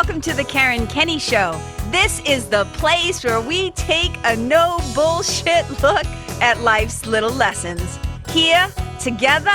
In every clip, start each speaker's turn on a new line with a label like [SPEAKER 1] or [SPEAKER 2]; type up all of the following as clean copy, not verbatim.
[SPEAKER 1] welcome to the Kenney Show. This is the place where we take a no bullshit look at life's little lessons. Here, together,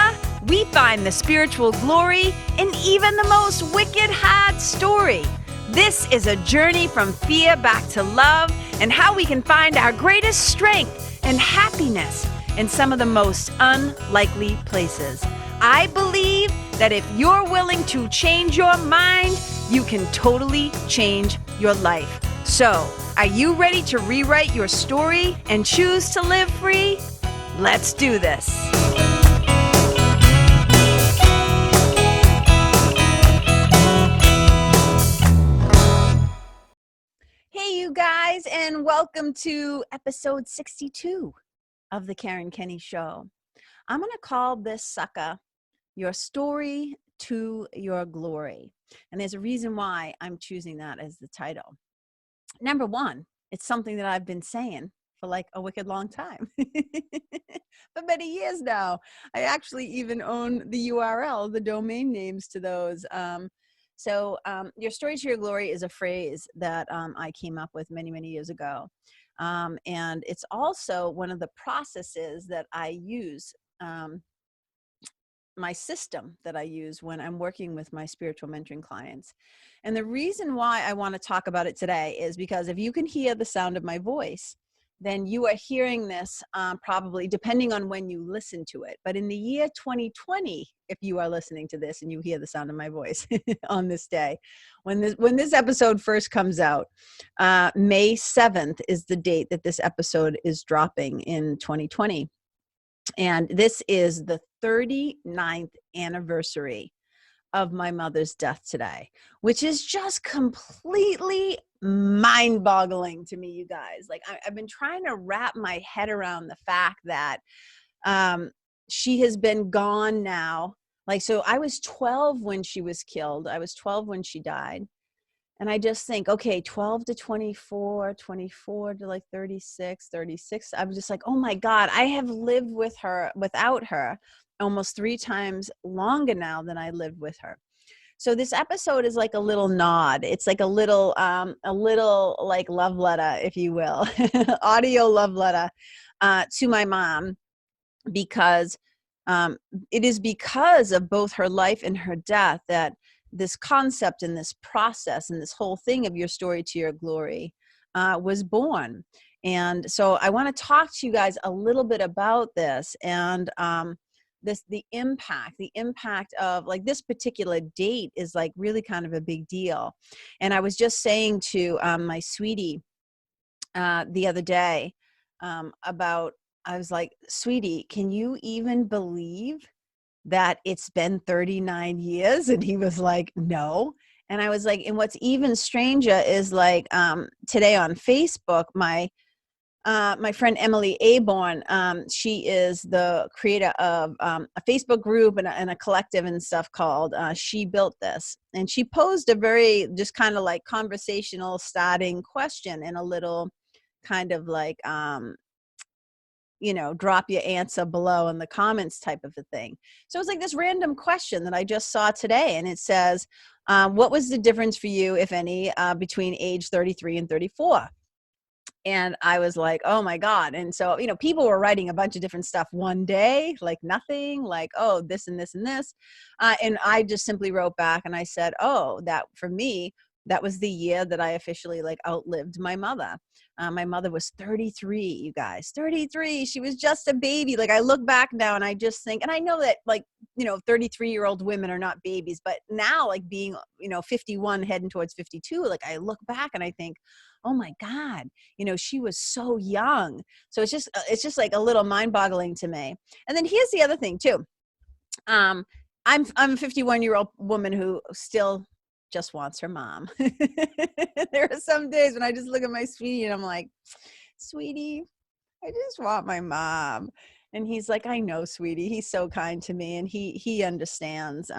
[SPEAKER 1] we find the spiritual glory in even the most wicked hard story. This is a journey from fear back to love and how we can find our greatest strength and happiness in some of the most unlikely places. I believe that if you're willing to change your mind, you can totally change your life. So, are you ready to rewrite your story and choose to live free? Let's do this. Hey, you guys, and welcome to episode 62 of the Kenney Show. I'm going to call this sucker Your Story to Your Glory. And there's a reason why I'm choosing that as the title. Number one, it's something that I've been saying for like a wicked long time. For many years now. I actually even own the URL, the domain names to those. So Your Story to Your Glory is a phrase that I came up with many, many years ago. And it's also one of the processes that I use, my system that I use when I'm working with my spiritual mentoring clients. And the reason why I want to talk about it today is because if you can hear the sound of my voice, then you are hearing this probably depending on when you listen to it. But in the year 2020, if you are listening to this and you hear the sound of my voice on this day, when this episode first comes out, May 7th is the date that this episode is dropping in 2020. And this is the 39th anniversary of my mother's death today, which is just completely mind-boggling to me, you guys. Like, I've been trying to wrap my head around the fact that she has been gone now. Like, so I was 12 when she was killed. I was 12 when she died. And I just think, okay, 12 to 24, 24 to like 36. I was just like, oh my God, I have lived with her, without her, almost 3 times longer now than I lived with her. So this episode is like a little nod. It's like a little like love letter, if you will, audio love letter to my mom, because it is because of both her life and her death that this concept and this process and this whole thing of Your Story to Your Glory was born. And so I want to talk to you guys a little bit about this and the impact of like this particular date is like really kind of a big deal. And I was just saying to my sweetie the other day I was like, sweetie, can you even believe that it's been 39 years? And he was like, no. And I was like, and what's even stranger is like today on Facebook, my friend Emily Aborn, she is the creator of a Facebook group and a collective and stuff called She Built This. And she posed a very just kind of like conversational starting question in a little kind of like, drop your answer below in the comments type of a thing. So it's like this random question that I just saw today. And it says, what was the difference for you, if any, between age 33 and 34? And I was like, oh my God. And so, people were writing a bunch of different stuff one day, like nothing, like, oh, this and this and this. And I just simply wrote back and I said, oh, that for me, that was the year that I officially like outlived my mother. My mother was 33, you guys, 33. She was just a baby. Like I look back now and I just think, and I know that like, 33-year-old women are not babies, but now like being, 51 heading towards 52, like I look back and I think, oh my God, she was so young. So it's just like a little mind boggling to me. And then here's the other thing too. I'm a 51-year-old woman who still just wants her mom. There are some days when I just look at my sweetie and I'm like, sweetie, I just want my mom. And he's like, I know, sweetie. He's so kind to me. And he understands,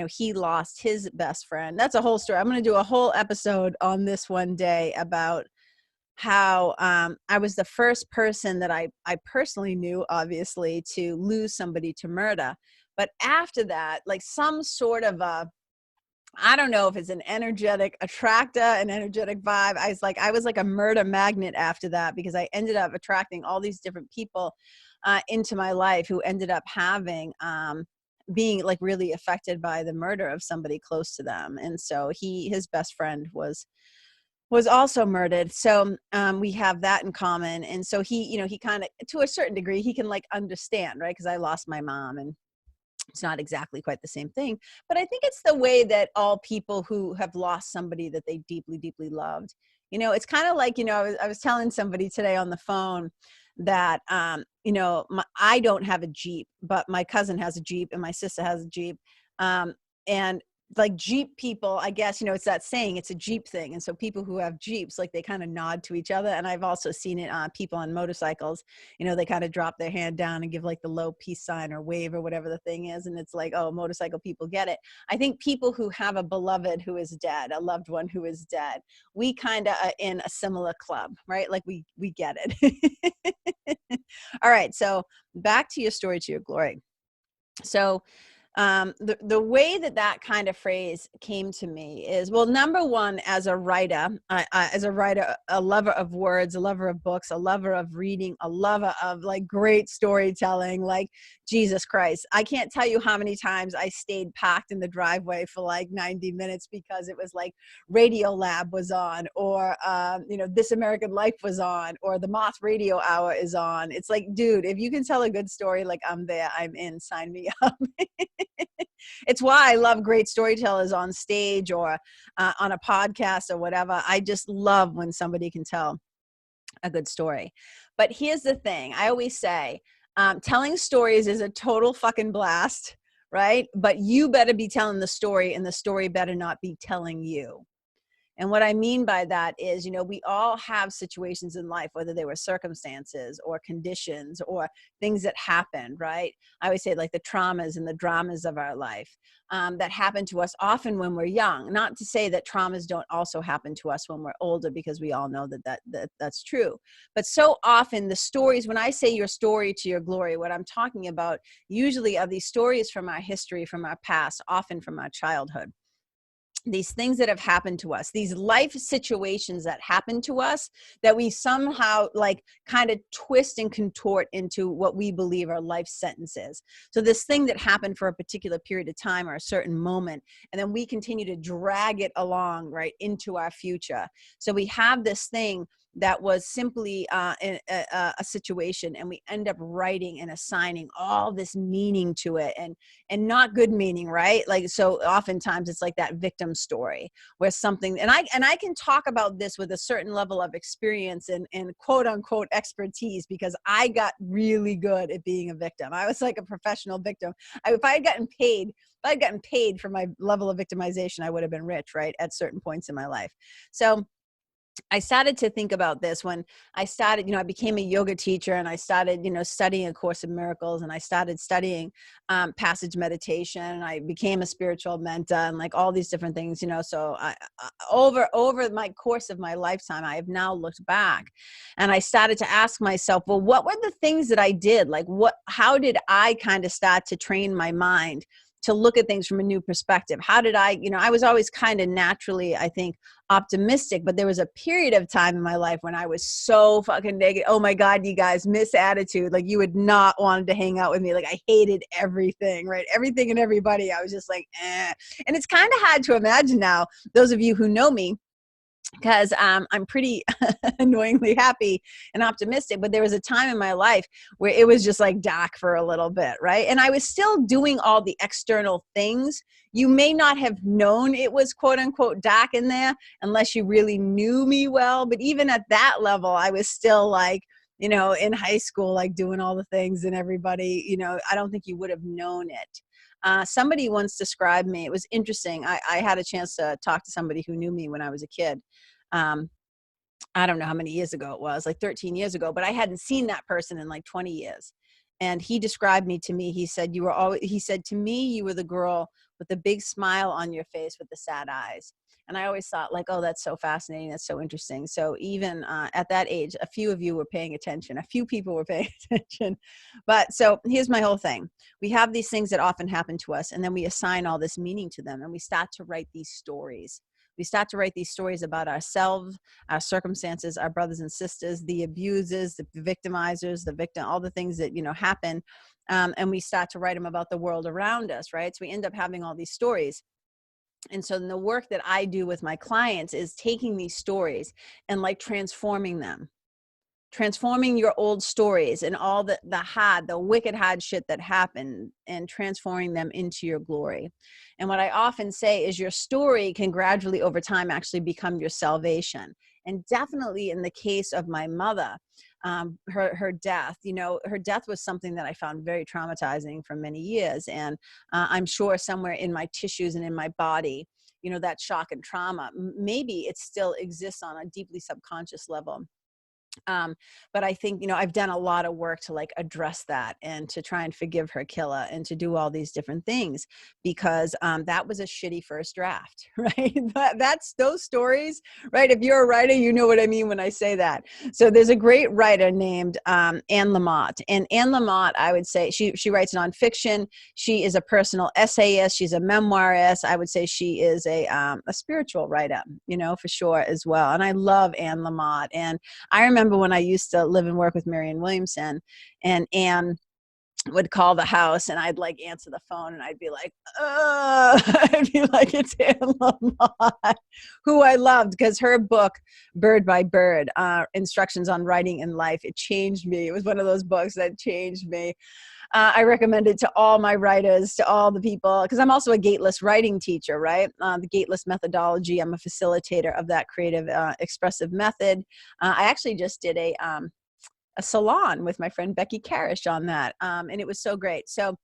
[SPEAKER 1] he lost his best friend. That's a whole story. I'm going to do a whole episode on this one day about how I was the first person that I personally knew, obviously, to lose somebody to murder. But after that, like some sort of a I don't know if it's an energetic attractor, an energetic vibe. I was like a murder magnet after that, because I ended up attracting all these different people into my life who ended up having, being like really affected by the murder of somebody close to them. And so his best friend was also murdered. So we have that in common. And so he kind of, to a certain degree, he can like understand, right? Because I lost my mom, and it's not exactly quite the same thing, but I think it's the way that all people who have lost somebody that they deeply, deeply loved, it's kind of like, I was telling somebody today on the phone that, I don't have a Jeep, but my cousin has a Jeep and my sister has a Jeep. And like Jeep people, I guess, it's that saying, it's a Jeep thing. And so people who have Jeeps, like they kind of nod to each other. And I've also seen it on people on motorcycles, they kind of drop their hand down and give like the low peace sign or wave or whatever the thing is. And it's like, oh, motorcycle people get it. I think people who have a beloved who is dead, a loved one who is dead, we kind of are in a similar club, right? Like we get it. All right. So back to your story, to your glory. So the way that kind of phrase came to me is, well, number one, as a writer, a lover of words, a lover of books, a lover of reading, a lover of like great storytelling, like Jesus Christ. I can't tell you how many times I stayed packed in the driveway for like 90 minutes because it was like Radio Lab was on, or, This American Life was on, or the Moth Radio Hour is on. It's like, dude, if you can tell a good story, like I'm there, I'm in, sign me up. It's why I love great storytellers on stage or on a podcast or whatever. I just love when somebody can tell a good story. But here's the thing. I always say, telling stories is a total fucking blast, right? But you better be telling the story, and the story better not be telling you. And what I mean by that is, we all have situations in life, whether they were circumstances or conditions or things that happened, right? I always say like the traumas and the dramas of our life that happen to us often when we're young. Not to say that traumas don't also happen to us when we're older, because we all know that's true. But so often the stories, when I say your story to your glory, what I'm talking about usually are these stories from our history, from our past, often from our childhood. These things that have happened to us, these life situations that happen to us that we somehow like kind of twist and contort into what we believe are life sentences. So this thing that happened for a particular period of time or a certain moment, and then we continue to drag it along right into our future. So we have this thing that was simply a situation, and we end up writing and assigning all this meaning to it, and not good meaning, right? Like, so oftentimes it's like that victim story where something, and I can talk about this with a certain level of experience and quote unquote expertise, because I got really good at being a victim. I was like a professional victim. If I had gotten paid for my level of victimization, I would have been rich, right? At certain points in my life. So I started to think about this when I started, I became a yoga teacher, and I started, studying A Course in Miracles, and I started studying passage meditation, and I became a spiritual mentor, and like all these different things, so over my course of my lifetime, I have now looked back, and I started to ask myself, well, what were the things that I did? Like how did I kind of start to train my mind to look at things from a new perspective? How did I was always kind of naturally, I think, optimistic, but there was a period of time in my life when I was so fucking negative. Oh my God, you guys, miss attitude. Like, you would not want to hang out with me. Like, I hated everything, right? Everything and everybody. I was just like, eh. And it's kind of hard to imagine now, those of you who know me, because I'm pretty annoyingly happy and optimistic. But there was a time in my life where it was just like dark for a little bit, right? And I was still doing all the external things. You may not have known it was quote unquote dark in there unless you really knew me well. But even at that level, I was still like, in high school, like doing all the things, and everybody, I don't think you would have known it. Somebody once described me. It was interesting. I had a chance to talk to somebody who knew me when I was a kid. I don't know how many years ago it was, like 13 years ago, but I hadn't seen that person in like 20 years. And he described me to me. He said, he said to me, you were the girl with the big smile on your face with the sad eyes. And I always thought like, oh, that's so fascinating. That's so interesting. So even at that age, a few of you were paying attention. A few people were paying attention. But so here's my whole thing. We have these things that often happen to us, and then we assign all this meaning to them, and we start to write these stories. We start to write these stories about ourselves, our circumstances, our brothers and sisters, the abusers, the victimizers, the victim, all the things that, happen. And we start to write them about the world around us, right? So we end up having all these stories. And so the work that I do with my clients is taking these stories and like transforming them. Transforming your old stories and all the wicked hard shit that happened, and transforming them into your glory. And what I often say is your story can gradually over time actually become your salvation. And definitely in the case of my mother, her death, her death was something that I found very traumatizing for many years. And I'm sure somewhere in my tissues and in my body, that shock and trauma, maybe it still exists on a deeply subconscious level. But I think, I've done a lot of work to like address that and to try and forgive her killer and to do all these different things, because that was a shitty first draft, right? That's those stories, right? If you're a writer, you know what I mean when I say that. So there's a great writer named Anne Lamott, and Anne Lamott, I would say she writes nonfiction. She is a personal essayist. She's a memoirist. I would say she is a spiritual writer, for sure as well. And I love Anne Lamott. And I remember when I used to live and work with Marianne Williamson, and Anne would call the house, and I'd like answer the phone, and I'd be like, I'd be like, it's Anne Lamott, who I loved, because her book, Bird by Bird, Instructions on Writing in Life, it changed me. It was one of those books that changed me. I recommend it to all my writers, to all the people, because I'm also a gateless writing teacher, right? The gateless methodology, I'm a facilitator of that creative, expressive method. I actually just did a salon with my friend Becky Carish on that, and it was so great. So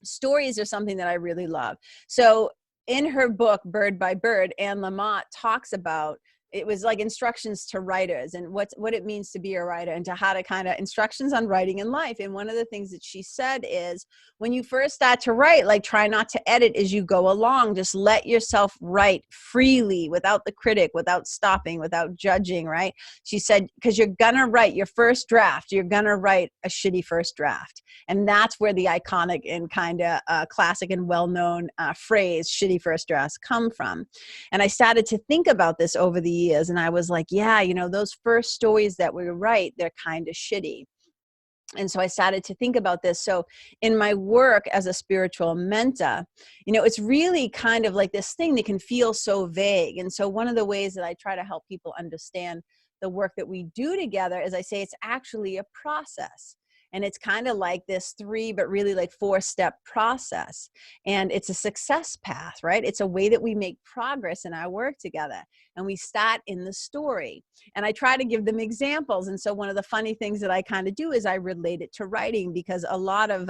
[SPEAKER 1] stories are something that I really love. So in her book, Bird by Bird, Anne Lamott talks about, it was like instructions to writers and what it means to be a writer, and to how to kind of instructions on writing in life. And one of the things that she said is, when you first start to write, like try not to edit as you go along. Just let yourself write freely, without the critic, without stopping, without judging, right? She said, because you're gonna write your first draft, you're gonna write a shitty first draft. And that's where the iconic and kind of classic and well-known phrase, shitty first drafts, come from. And I started to think about this over the years, and I was like, yeah, those first stories that we write, they're kind of shitty. And so I started to think about this. So in my work as a spiritual mentor, it's really kind of like this thing that can feel so vague. And so one of the ways that I try to help people understand the work that we do together is I say it's actually a process. And it's kind of like this 3, but really like 4-step process. And it's a success path, right? It's a way that we make progress in our work together. And we start in the story. And I try to give them examples. And so one of the funny things that I kind of do is I relate it to writing, because a lot of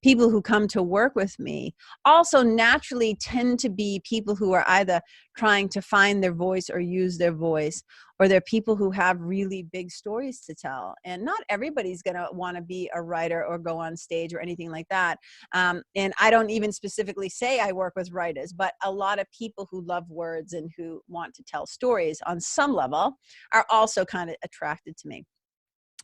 [SPEAKER 1] people who come to work with me also naturally tend to be people who are either trying to find their voice or use their voice, or they're people who have really big stories to tell. And not everybody's going to want to be a writer or go on stage or anything like that. And I don't even specifically say I work with writers, but a lot of people who love words and who want to tell stories on some level are also kind of attracted to me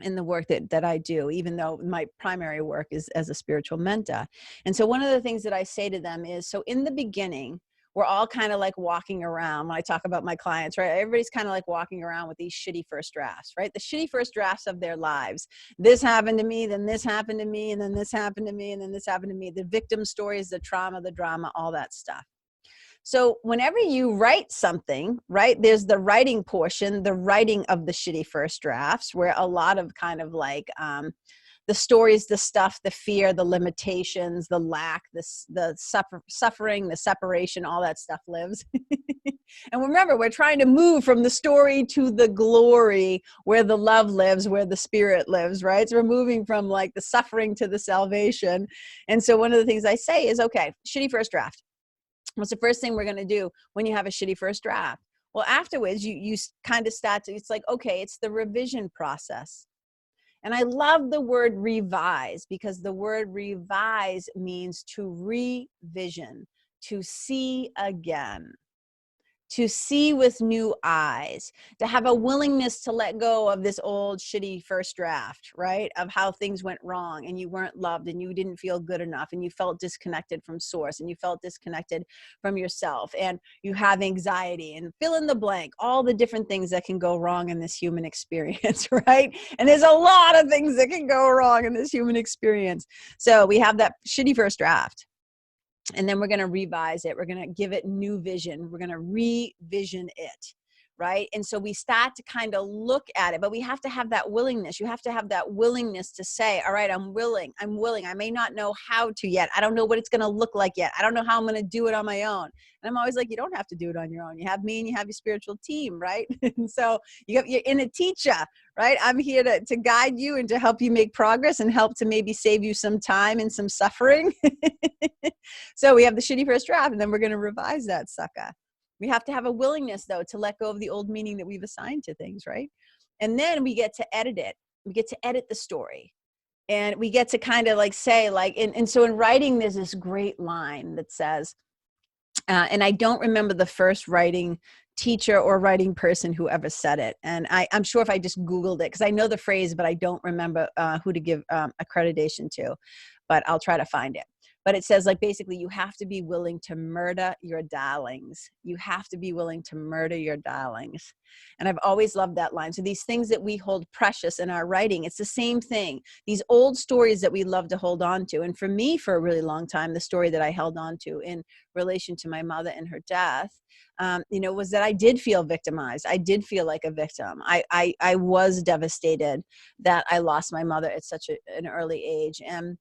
[SPEAKER 1] in the work that I do, even though my primary work is as a spiritual mentor. And so one of the things that I say to them is, so in the beginning, we're all kind of like walking around. When I talk about my clients, right? Everybody's kind of like walking around with these shitty first drafts, right? The shitty first drafts of their lives. This happened to me, then this happened to me, and then this happened to me, and then this happened to me. The victim stories, the trauma, the drama, all that stuff. So whenever you write something, right, there's the writing portion, the writing of the shitty first drafts, where a lot of kind of like the stories, the stuff, the fear, the limitations, the lack, the suffering, the separation, all that stuff lives. And remember, we're trying to move from the story to the glory, where the love lives, where the spirit lives, right? So we're moving from like the suffering to the salvation. And so one of the things I say is, okay, shitty first draft. What's the first thing we're going to do when you have a shitty first draft? Well, afterwards, you kind of start to, it's like, okay, it's the revision process. And I love the word revise, because the word revise means to revision, to see again. to see with new eyes, to have a willingness to let go of this old shitty first draft, right? Of how things went wrong and you weren't loved and you didn't feel good enough and you felt disconnected from source and you felt disconnected from yourself and you have anxiety and fill in the blank, all the different things that can go wrong in this human experience, right? And there's a lot of things that can go wrong in this human experience. So we have that shitty first draft. And then we're going to revise it. We're going to give it new vision. We're going to revision it, right? And so we start to kind of look at it, but we have to have that willingness. You have to have that willingness to say, all right, I'm willing. I may not know how to yet. I don't know what it's going to look like yet. I don't know how I'm going to do it on my own. And I'm always like, you don't have to do it on your own. You have me and you have your spiritual team, right? And so you're in a teacher, right? I'm here to guide you and to help you make progress and help to maybe save you some time and some suffering. So we have the shitty first draft, and then we're going to revise that sucker. We have to have a willingness, though, to let go of the old meaning that we've assigned to things, right? And then we get to edit it. We get to edit the story. And we get to kind of like say, like, and so in writing, there's this great line that says, and I don't remember the first writing teacher or writing person who ever said it. And I'm sure if I just Googled it, because I know the phrase, but I don't remember who to give accreditation to, but I'll try to find it. But it says, like, basically, you have to be willing to murder your darlings. You have to be willing to murder your darlings. And I've always loved that line. So these things that we hold precious in our writing, it's the same thing. These old stories that we love to hold on to. And for me, for a really long time, the story that I held on to in relation to my mother and her death, was that I did feel victimized. I did feel like a victim. I was devastated that I lost my mother at such an early age. And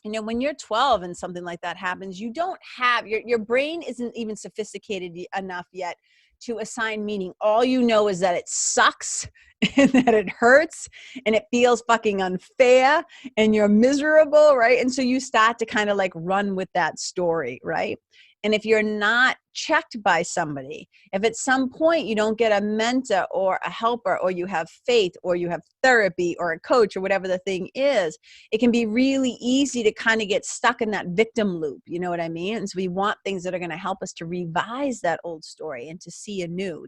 [SPEAKER 1] when you're 12 and something like that happens, you don't have, your brain isn't even sophisticated enough yet to assign meaning. All you know is that it sucks and that it hurts and it feels fucking unfair and you're miserable, right? And so you start to kind of like run with that story, right? And if you're not checked by somebody, if at some point you don't get a mentor or a helper, or you have faith, or you have therapy or a coach or whatever the thing is, it can be really easy to kind of get stuck in that victim loop. You know what I mean? And so we want things that are going to help us to revise that old story and to see anew.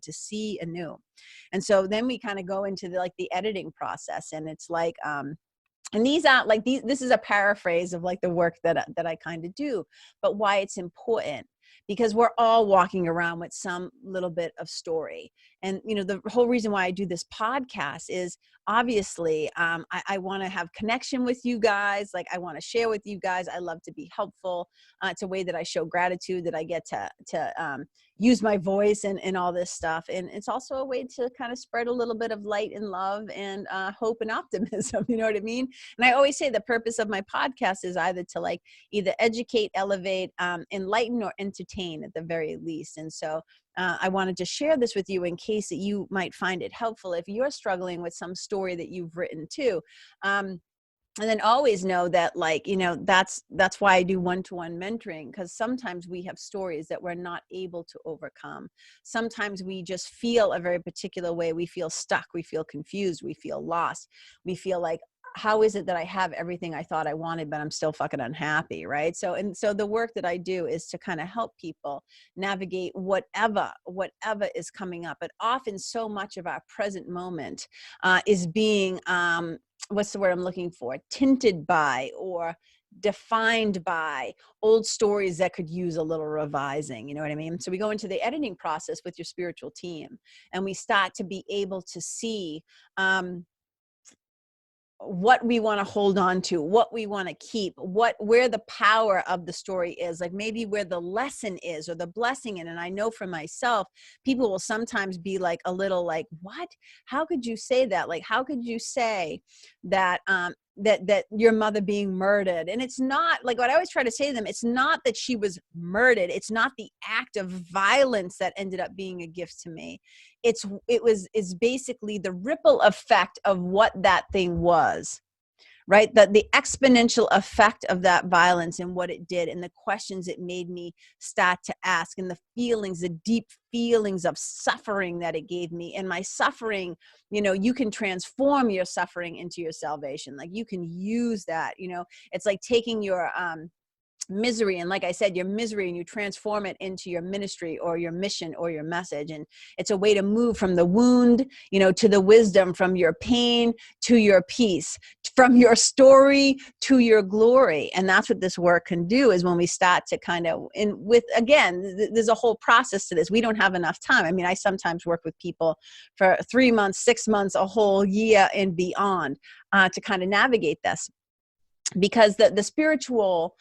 [SPEAKER 1] And so then we kind of go into the editing process, and it's like, and these aren't like this is a paraphrase of like the work that I kind of do, but why it's important, because we're all walking around with some little bit of story. And, the whole reason why I do this podcast is obviously I want to have connection with you guys. Like, I want to share with you guys. I love to be helpful. It's a way that I show gratitude, that I get to use my voice and all this stuff. And it's also a way to kind of spread a little bit of light and love and hope and optimism. You know what I mean? And I always say the purpose of my podcast is either to either educate, elevate, enlighten, or entertain at the very least. And so I wanted to share this with you in case that you might find it helpful if you're struggling with some story that you've written too. And then always know that, that's why I do one-to-one mentoring, because sometimes we have stories that we're not able to overcome. Sometimes we just feel a very particular way. We feel stuck. We feel confused. We feel lost. We feel like, how is it that I have everything I thought I wanted, but I'm still fucking unhappy, right? So the work that I do is to kind of help people navigate whatever is coming up. But often so much of our present moment is being, what's the word I'm looking for? Tinted by or defined by old stories that could use a little revising. You know what I mean? So we go into the editing process with your spiritual team, and we start to be able to see, what we want to hold on to, what we want to keep, where the power of the story is, like maybe where the lesson is or the blessing in. And I know for myself, people will sometimes be like a little like, what? How could you say that? Like, how could you say that, that your mother being murdered? And it's not like, what I always try to say to them, it's not that she was murdered. It's not the act of violence that ended up being a gift to me. It's basically the ripple effect of what that thing was, right? The exponential effect of that violence and what it did, and the questions it made me start to ask, and the feelings, the deep feelings of suffering that it gave me. And my suffering, you can transform your suffering into your salvation. Like, you can use that, it's like taking your, misery, and like I said, your misery, and you transform it into your ministry or your mission or your message. And it's a way to move from the wound, you know, to the wisdom, from your pain to your peace, from your story to your glory. And that's what this work can do, is when we start to kind of, and with, again, there's a whole process to this. We don't have enough time. I mean, I sometimes work with people for 3 months, 6 months, a whole year and beyond, to kind of navigate this. Because the spiritual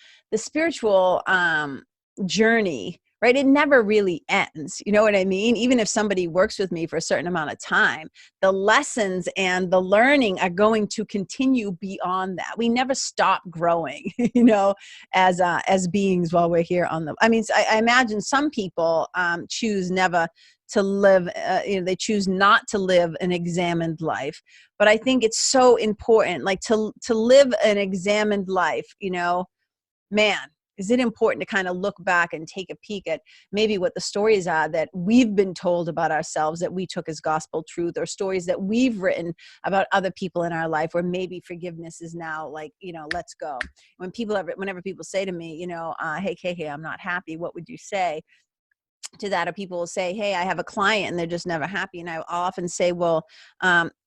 [SPEAKER 1] journey, right, it never really ends. You know what I mean? Even if somebody works with me for a certain amount of time, the lessons and the learning are going to continue beyond that. We never stop growing, you know, as beings while we're here on the, I mean, I imagine some people choose never to live, you know, they choose not to live an examined life. But I think it's so important, like to live an examined life, you know, man, is it important to kind of look back and take a peek at maybe what the stories are that we've been told about ourselves that we took as gospel truth, or stories that we've written about other people in our life where maybe forgiveness is now like, you know, let's go. Whenever people say to me, you know, hey, KK, I'm not happy, what would you say to that? Or people will say, hey, I have a client and they're just never happy. And I'll often say, well,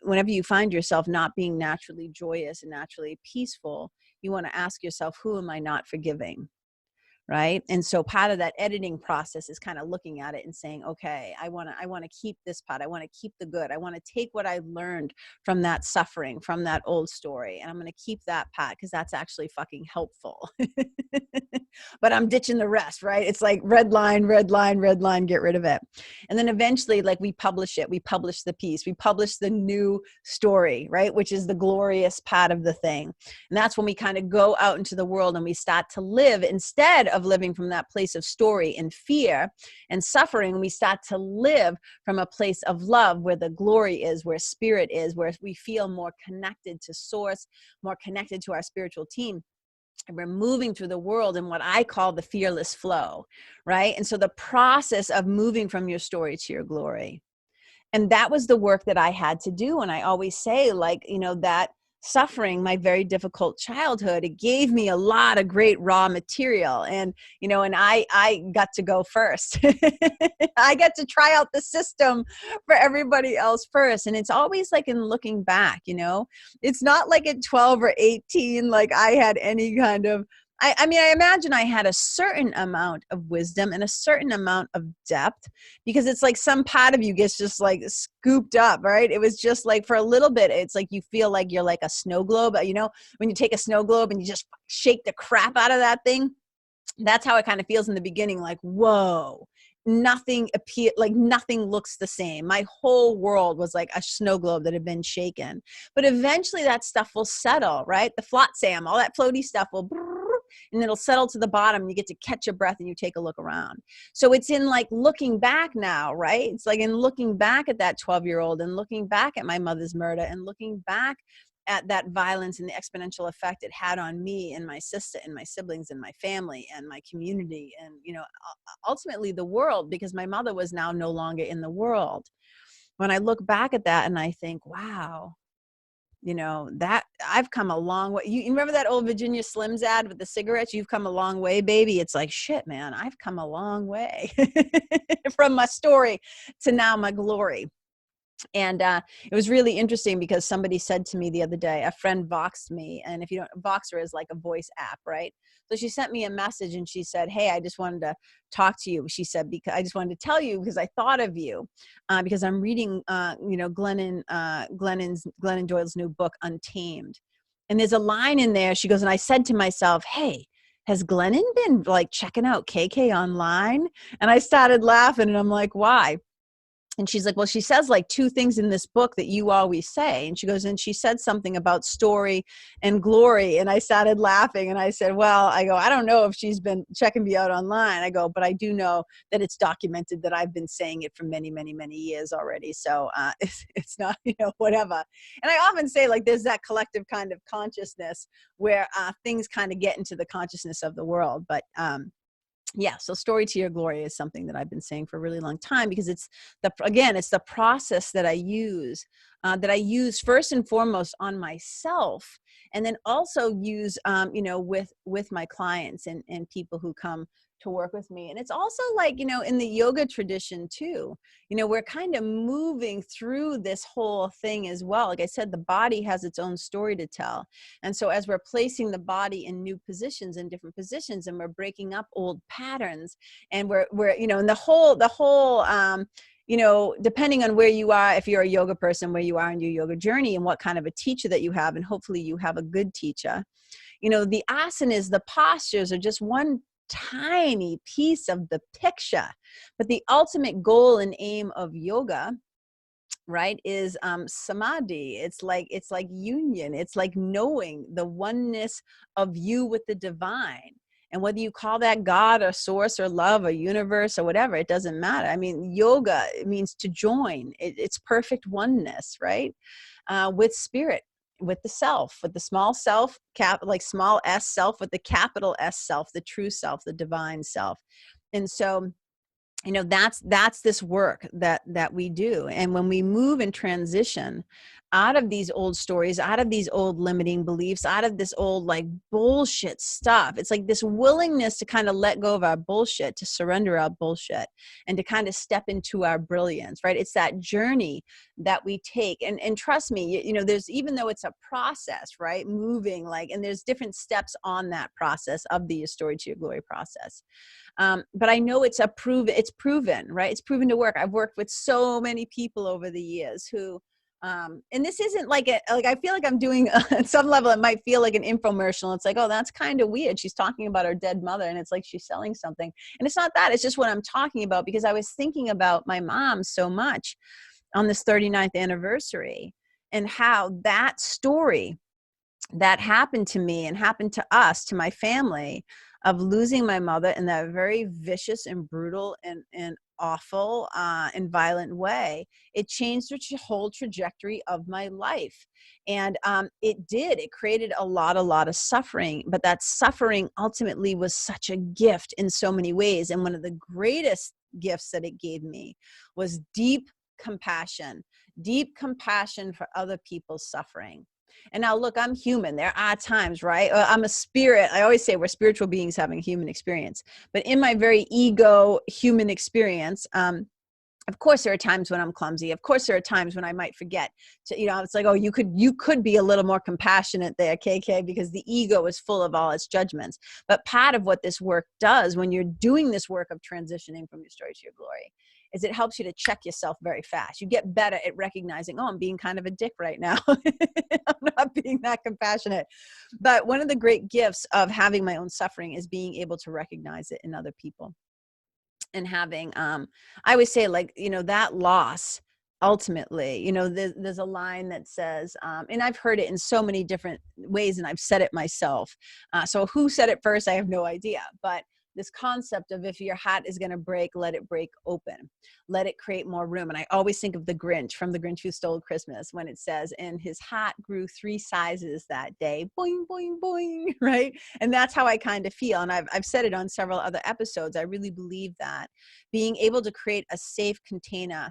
[SPEAKER 1] whenever you find yourself not being naturally joyous and naturally peaceful, you want to ask yourself, who am I not forgiving? Right. And so part of that editing process is kind of looking at it and saying, okay, I want to keep this part. I want to keep the good. I want to take what I learned from that suffering, from that old story. And I'm going to keep that part because that's actually fucking helpful. But I'm ditching the rest, right? It's like red line, red line, red line, get rid of it. And then eventually, like, we publish it. We publish the piece. We publish the new story, right? Which is the glorious part of the thing. And that's when we kind of go out into the world and we start to live, instead of living from that place of story and fear and suffering, we start to live from a place of love, where the glory is, where spirit is, where we feel more connected to source, more connected to our spiritual team. And we're moving through the world in what I call the fearless flow, right? And so the process of moving from your story to your glory. And that was the work that I had to do. And I always say, like, you know, that suffering, my very difficult childhood, it gave me a lot of great raw material. And, you know, and I got to go first. I got to try out the system for everybody else first. And it's always like, in looking back, you know, it's not like at 12 or 18, like I had any kind of, I mean, I imagine I had a certain amount of wisdom and a certain amount of depth, because it's like some part of you gets just like scooped up, right? It was just like, for a little bit, it's like you feel like you're like a snow globe, you know, when you take a snow globe and you just shake the crap out of that thing. That's how it kind of feels in the beginning, like, whoa, nothing like nothing looks the same. My whole world was like a snow globe that had been shaken. But eventually that stuff will settle, right? The flotsam, all that floaty stuff will, and it'll settle to the bottom, and you get to catch your breath and you take a look around. So it's in like looking back now, right? It's like in looking back at that 12-year-old and looking back at my mother's murder and looking back at that violence and the exponential effect it had on me and my sister and my siblings and my family and my community and, you know, ultimately the world, because my mother was now no longer in the world. When I look back at that and I think, wow, you know, that I've come a long way. You remember that old Virginia Slims ad with the cigarettes? You've come a long way, baby. It's like, shit, man, I've come a long way from my story to now my glory. And it was really interesting because somebody said to me the other day, a friend Voxed me. And if you don't, Voxer is like a voice app, right? So she sent me a message and she said, hey, I just wanted to talk to you. She said, because I just wanted to tell you because I thought of you, because I'm reading, you know, Glennon Doyle's new book, Untamed. And there's a line in there. She goes, and I said to myself, hey, has Glennon been like checking out KK online? And I started laughing and I'm like, why? And she's like, well, she says like 2 things in this book that you always say. And she goes, and she said something about story and glory. And I started laughing and I said, well, I go, I don't know if she's been checking me out online. I go, but I do know that it's documented that I've been saying it for many, many, many years already. So it's not, you know, whatever. And I often say like, there's that collective kind of consciousness where things kind of get into the consciousness of the world. But Yeah, so story to your glory is something that I've been saying for a really long time, because it's it's the process that I use first and foremost on myself, and then also use with my clients and people who come to work with me. And it's also like, in the yoga tradition too, we're kind of moving through this whole thing as well. Like I said, the body has its own story to tell. And so as we're placing the body in new positions, in different positions, and we're breaking up old patterns, and we're and depending on where you are, if you're a yoga person, where you are in your yoga journey and what kind of a teacher that you have, and hopefully you have a good teacher, the asanas, the postures are just one tiny piece of the picture. But the ultimate goal and aim of yoga, right, is samadhi. It's like union. It's like knowing the oneness of you with the divine. And whether you call that God or source or love or universe or whatever, it doesn't matter. I mean, yoga, it means to join. It's perfect oneness, right? With spirit, with the self, with the small self, like small s self, with the capital S self, the true self, the divine self. And so that's this work that we do. And when we move and transition out of these old stories, out of these old limiting beliefs, out of this old like bullshit stuff, it's like this willingness to kind of let go of our bullshit, to surrender our bullshit, and to kind of step into our brilliance, right? It's that journey that we take. And trust me, there's, even though it's a process, right, moving, like, and there's different steps on that process of the story to your glory process. But I know it's proven, right? It's proven to work. I've worked with so many people over the years who, and this isn't like I feel like I'm doing, at some level, it might feel like an infomercial. It's like, oh, that's kind of weird. She's talking about her dead mother, and it's like she's selling something. And it's not that, it's just what I'm talking about, because I was thinking about my mom so much on this 39th anniversary, and how that story that happened to me and happened to us, to my family, of losing my mother in that very vicious and brutal and awful and violent way, it changed the whole trajectory of my life. And it created a lot of suffering, but that suffering ultimately was such a gift in so many ways. And one of the greatest gifts that it gave me was compassion deep compassion for other people's suffering. And now, look, I'm human. There are times, right? I'm a spirit. I always say we're spiritual beings having a human experience. But in my very ego human experience, of course, there are times when I'm clumsy. Of course, there are times when I might forget to, it's like, oh, you could be a little more compassionate there, KK, because the ego is full of all its judgments. But part of what this work does, when you're doing this work of transitioning from your story to your glory, is it helps you to check yourself very fast. You get better at recognizing, oh, I'm being kind of a dick right now. I'm not being that compassionate. But one of the great gifts of having my own suffering is being able to recognize it in other people. And having, I always say, like, that loss, ultimately, there's a line that says, and I've heard it in so many different ways, and I've said it myself. So who said it first, I have no idea. But this concept of, if your hat is going to break, let it break open, let it create more room. And I always think of the Grinch, from The Grinch Who Stole Christmas, when it says, and his hat grew 3 sizes that day, boing, boing, boing, right? And that's how I kind of feel. And I've said it on several other episodes. I really believe that being able to create a safe container,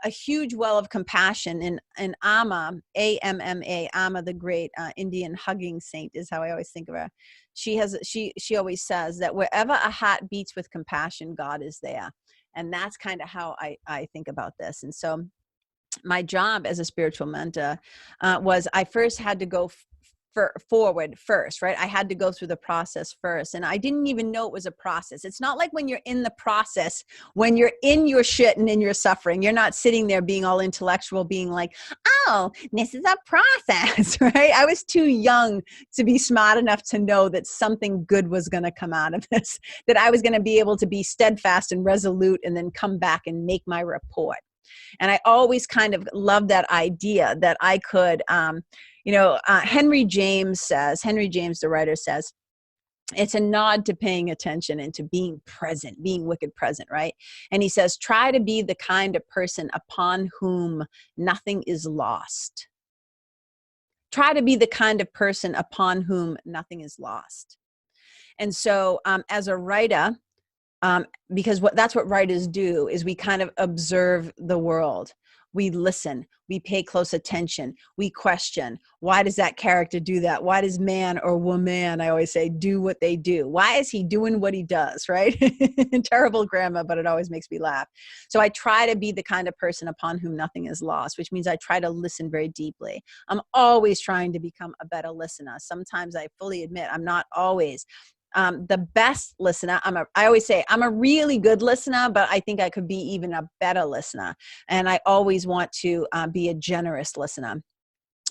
[SPEAKER 1] a huge well of compassion. And Amma, Amma, Amma, the great Indian hugging saint, is how I always think of her. She always says that wherever a heart beats with compassion, God is there. And that's kind of how I think about this. And so my job as a spiritual mentor was, I first had to go forward first, right? I had to go through the process first. And I didn't even know it was a process. It's not like when you're in the process, when you're in your shit and in your suffering, you're not sitting there being all intellectual, being like, oh, this is a process, right? I was too young to be smart enough to know that something good was going to come out of this, that I was going to be able to be steadfast and resolute and then come back and make my report. And I always kind of loved that idea that I could, Henry James, the writer, says, it's a nod to paying attention and to being present, being wicked present, right? And he says, try to be the kind of person upon whom nothing is lost. Try to be the kind of person upon whom nothing is lost. And so as a writer, Because that's what writers do, is we kind of observe the world. We listen, we pay close attention, we question, why does that character do that? Why does man or woman, I always say, do what they do? Why is he doing what he does, right? Terrible grammar, but it always makes me laugh. So I try to be the kind of person upon whom nothing is lost, which means I try to listen very deeply. I'm always trying to become a better listener. Sometimes I fully admit I'm not always the best listener. I always say I'm a really good listener, but I think I could be even a better listener. And I always want to be a generous listener.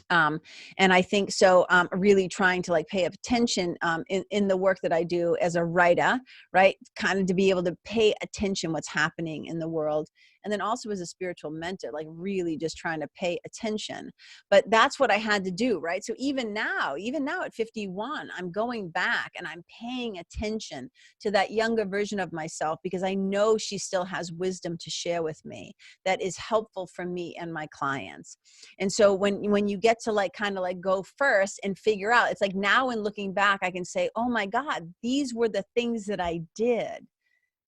[SPEAKER 1] And I think so, really trying to like pay attention in the work that I do as a writer, right? Kind of to be able to pay attention what's happening in the world. And then also as a spiritual mentor, like really just trying to pay attention. But that's what I had to do, right? So even now at 51, I'm going back and I'm paying attention to that younger version of myself, because I know she still has wisdom to share with me that is helpful for me and my clients. And so when you get to like kind of like go first and figure out, it's like now in looking back, I can say, oh my God, these were the things that I did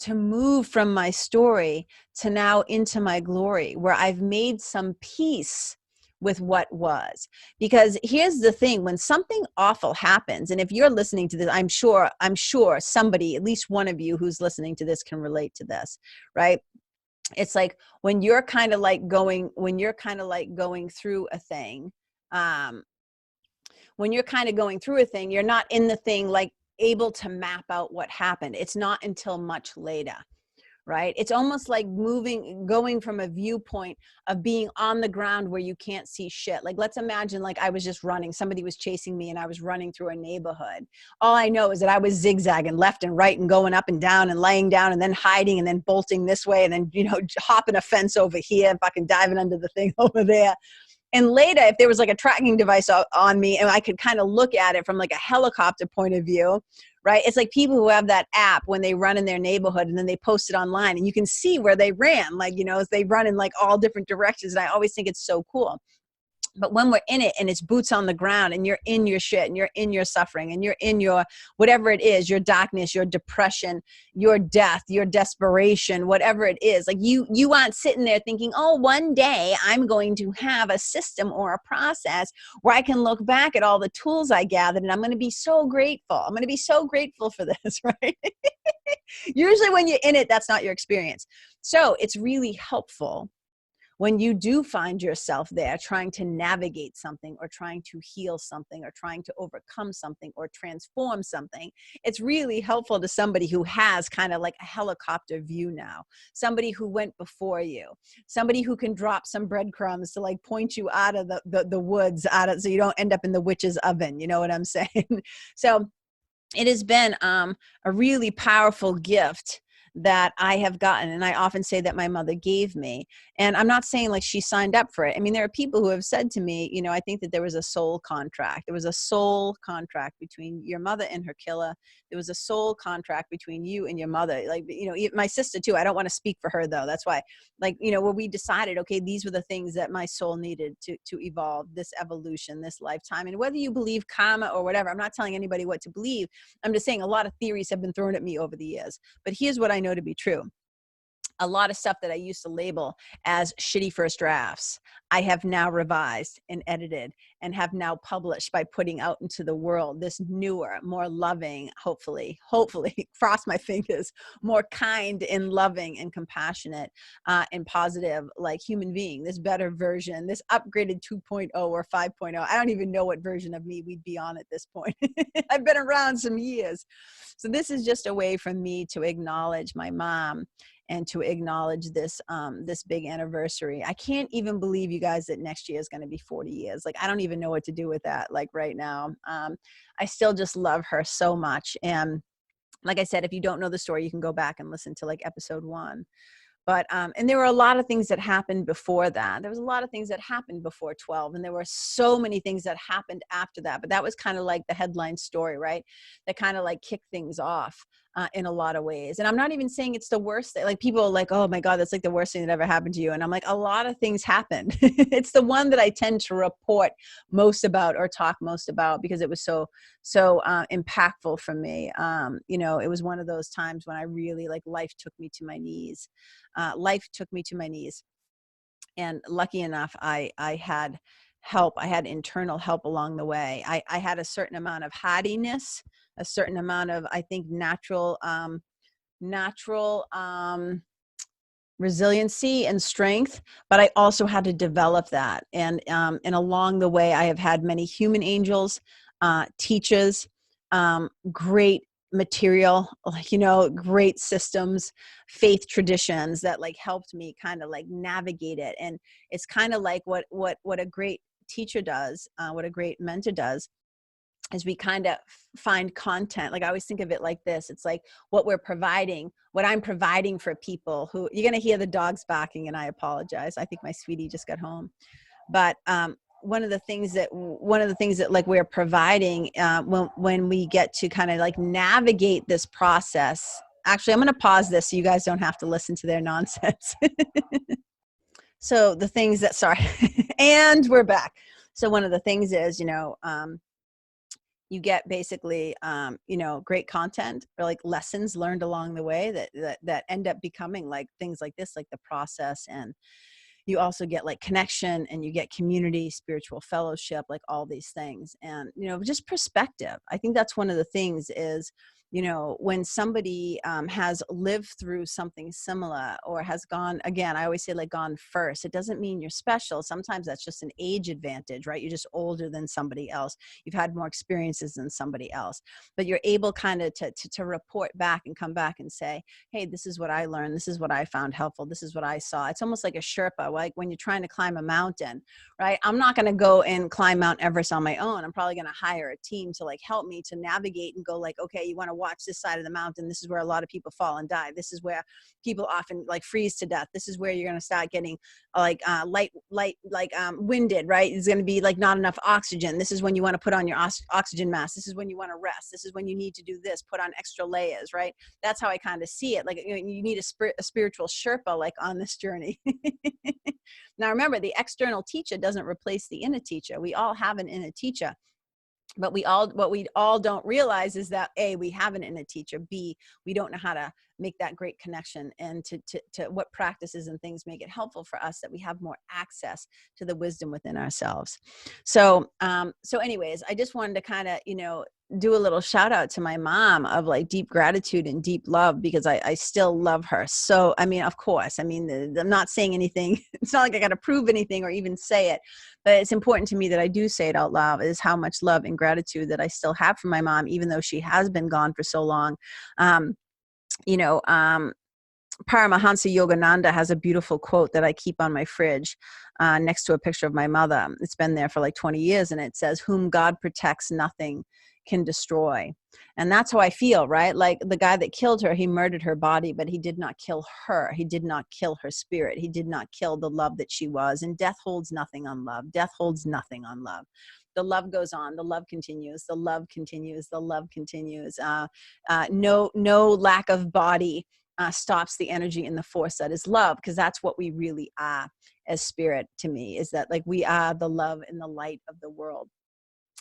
[SPEAKER 1] to move from my story to now into my glory, where I've made some peace with what was. Because here's the thing, when something awful happens, and if you're listening to this, I'm sure somebody, at least one of you who's listening to this, can relate to this, right? It's like when you're kind of like going through a thing, you're not in the thing like able to map out what happened. It's not until much later, right? It's almost like going from a viewpoint of being on the ground where you can't see shit. Like, let's imagine like I was just running, somebody was chasing me and I was running through a neighborhood. All I know is that I was zigzagging left and right and going up and down and laying down and then hiding and then bolting this way and then, hopping a fence over here, fucking diving under the thing over there. And later, if there was like a tracking device on me and I could kind of look at it from like a helicopter point of view, right? It's like people who have that app when they run in their neighborhood and then they post it online and you can see where they ran, like, as they run in like all different directions. And I always think it's so cool. But when we're in it and it's boots on the ground and you're in your shit and you're in your suffering and you're in your whatever it is, your darkness, your depression, your death, your desperation, whatever it is, like you aren't sitting there thinking, oh, one day I'm going to have a system or a process where I can look back at all the tools I gathered and I'm going to be so grateful. I'm going to be so grateful for this, right? Usually when you're in it, that's not your experience. So it's really helpful when you do find yourself there trying to navigate something or trying to heal something or trying to overcome something or transform something. It's really helpful to somebody who has kind of like a helicopter view now, somebody who went before you, somebody who can drop some breadcrumbs to like point you out of the woods, so you don't end up in the witch's oven. You know what I'm saying? So it has been a really powerful gift that I have gotten. And I often say that my mother gave me. And I'm not saying like she signed up for it. I mean, there are people who have said to me, I think that there was a soul contract. There was a soul contract between your mother and her killer. There was a soul contract between you and your mother. Like, my sister too. I don't want to speak for her though. That's why, like, where we decided, okay, these were the things that my soul needed to evolve, this evolution, this lifetime. And whether you believe karma or whatever, I'm not telling anybody what to believe. I'm just saying a lot of theories have been thrown at me over the years. But here's what I know to be true. A lot of stuff that I used to label as shitty first drafts, I have now revised and edited and have now published by putting out into the world this newer, more loving, hopefully, cross my fingers, more kind and loving and compassionate and positive, like human being, this better version, this upgraded 2.0 or 5.0. I don't even know what version of me we'd be on at this point. I've been around some years. So this is just a way for me to acknowledge my mom and to acknowledge this this big anniversary. I can't even believe, you guys, that next year is going to be 40 years. Like, I don't even know what to do with that, like right now. I still just love her so much. And like I said, if you don't know the story, you can go back and listen to like episode 1. But, and there were a lot of things that happened before that. There was a lot of things that happened before 12. And there were so many things that happened after that. But that was kind of like the headline story, right? That kind of like kicked things off. in a lot of ways. And I'm not even saying it's the worst thing. Like people are like, oh my God, that's like the worst thing that ever happened to you. And I'm like, a lot of things happened. It's the one that I tend to report most about or talk most about because it was so impactful for me. It was one of those times when I really like life took me to my knees. And lucky enough, I had help. I had internal help along the way. I had a certain amount of hardiness, a certain amount of, I think, natural resiliency and strength, but I also had to develop that. And along the way, I have had many human angels, teachers, great material, great systems, faith traditions that like helped me kind of like navigate it. And it's kind of like what a great teacher does, what a great mentor does, is we kind of find content. Like I always think of it like this. It's like what I'm providing for people who, you're going to hear the dogs barking and I apologize. I think my sweetie just got home. But one of the things that like we're providing when we get to kind of like navigate this process. Actually, I'm going to pause this so you guys don't have to listen to their nonsense. So the things that, sorry, and we're back. So one of the things is, you get basically, great content or like lessons learned along the way that end up becoming like things like this, like the process. And you also get like connection and you get community, spiritual fellowship, like all these things. And, just perspective. I think that's one of the things is, when somebody has lived through something similar or has gone, again, I always say like gone first, it doesn't mean you're special. Sometimes that's just an age advantage, right? You're just older than somebody else. You've had more experiences than somebody else, but you're able kind of to report back and come back and say, hey, this is what I learned. This is what I found helpful. This is what I saw. It's almost like a Sherpa, like when you're trying to climb a mountain, right? I'm not going to go and climb Mount Everest on my own. I'm probably going to hire a team to like help me to navigate and go like, okay, you want to watch this side of the mountain. This is where a lot of people fall and die. This is where people often like freeze to death. This is where you're going to start getting winded, right? It's going to be like not enough oxygen. This is when you want to put on your oxygen mask. This is when you want to rest. This is when you need to do this, put on extra layers, right? That's how I kind of see it. Like you need a spiritual Sherpa like on this journey. Now remember, the external teacher doesn't replace the inner teacher. We all have an inner teacher. But what we all don't realize is that A, we have an inner teacher. B, we don't know how to make that great connection, and to what practices and things make it helpful for us that we have more access to the wisdom within ourselves. So anyways, I just wanted to kind of, do a little shout out to my mom of like deep gratitude and deep love, because I still love her. So, I mean, of course, I'm not saying anything. It's not like I got to prove anything or even say it, but it's important to me that I do say it out loud, is how much love and gratitude that I still have for my mom, even though she has been gone for so long. Paramahansa Yogananda has a beautiful quote that I keep on my fridge next to a picture of my mother. It's been there for like 20 years. And it says, whom God protects, nothing can destroy. And that's how I feel, right? Like the guy that killed her, he murdered her body, but he did not kill her. He did not kill her spirit. He did not kill the love that she was. And death holds nothing on love. Death holds nothing on love. The love goes on. The love continues. The love continues. The love continues. No lack of body stops the energy and the force that is love, because that's what we really are as spirit. To me, is that like we are the love and the light of the world.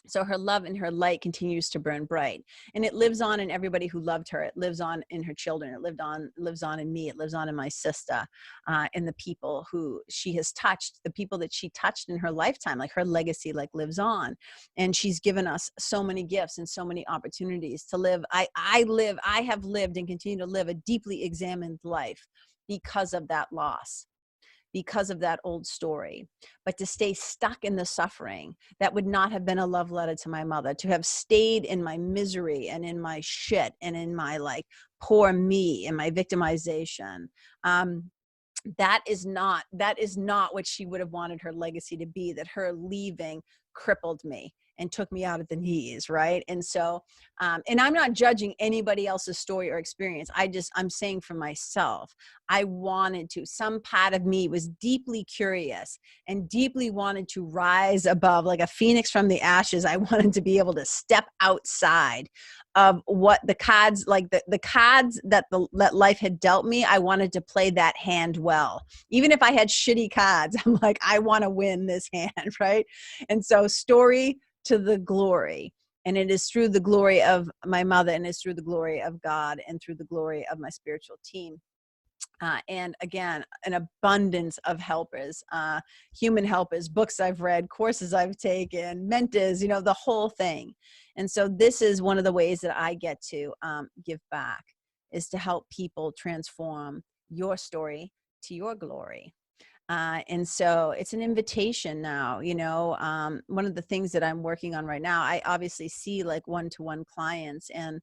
[SPEAKER 1] So her love and her light continues to burn bright, and it lives on in everybody who loved her. It lives on in her children. It lives on in me. It lives on in my sister, and the people who she has touched, the people that she touched in her lifetime. Like her legacy, like lives on, and she's given us so many gifts and so many opportunities to live. I have lived and continue to live a deeply examined life because of that loss, because of that old story. But to stay stuck in the suffering, that would not have been a love letter to my mother. To have stayed in my misery and in my shit and in my like poor me and my victimization, that is not what she would have wanted her legacy to be. That her leaving crippled me and took me out at the knees, right? And so, and I'm not judging anybody else's story or experience. I'm saying for myself, I wanted to, some part of me was deeply curious and deeply wanted to rise above like a phoenix from the ashes. I wanted to be able to step outside of what the cards, like the cards that that life had dealt me, I wanted to play that hand well. Even if I had shitty cards, I'm like, I want to win this hand, right? And so story to the glory. And it is through the glory of my mother, and it's through the glory of God, and through the glory of my spiritual team. And again, an abundance of helpers, human helpers, books I've read, courses I've taken, mentors, you know, the whole thing. And so this is one of the ways that I get to give back, is to help people transform your story to your glory. And so it's an invitation now, you know. One of the things that I'm working on right now, I obviously see like one-to-one clients, and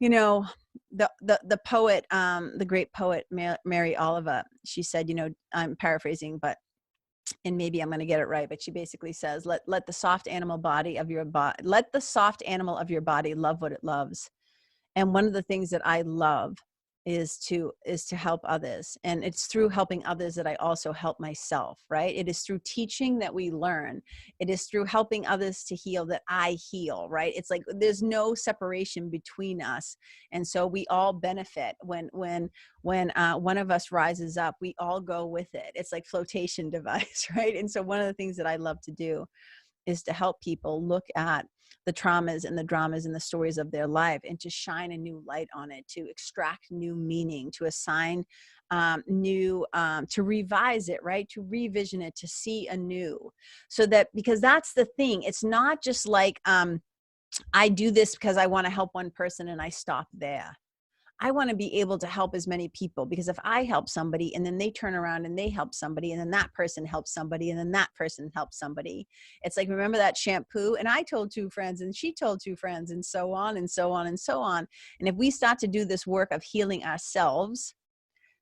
[SPEAKER 1] you know, the poet, the great poet Mary Oliver, she said, you know, I'm paraphrasing, but, and maybe I'm going to get it right, but she basically says, let the soft animal body of your body, let the soft animal of your body love what it loves. And one of the things that I love is to help others. And it's through helping others that I also help myself, right? It is through teaching that we learn. It is through helping others to heal that I heal, right? It's like there's no separation between us. And so we all benefit when one of us rises up, we all go with it. It's like flotation device, right? And so one of the things that I love to do is to help people look at the traumas and the dramas and the stories of their life, and to shine a new light on it, to extract new meaning, to assign new, to revise it, right? To revision it, to see anew. So that, because that's the thing, it's not just like, I do this because I want to help one person and I stop there. I want to be able to help as many people, because if I help somebody and then they turn around and they help somebody, and then that person helps somebody, and then that person helps somebody, it's like, remember that shampoo? And I told two friends and she told two friends, and so on and so on and so on. And if we start to do this work of healing ourselves,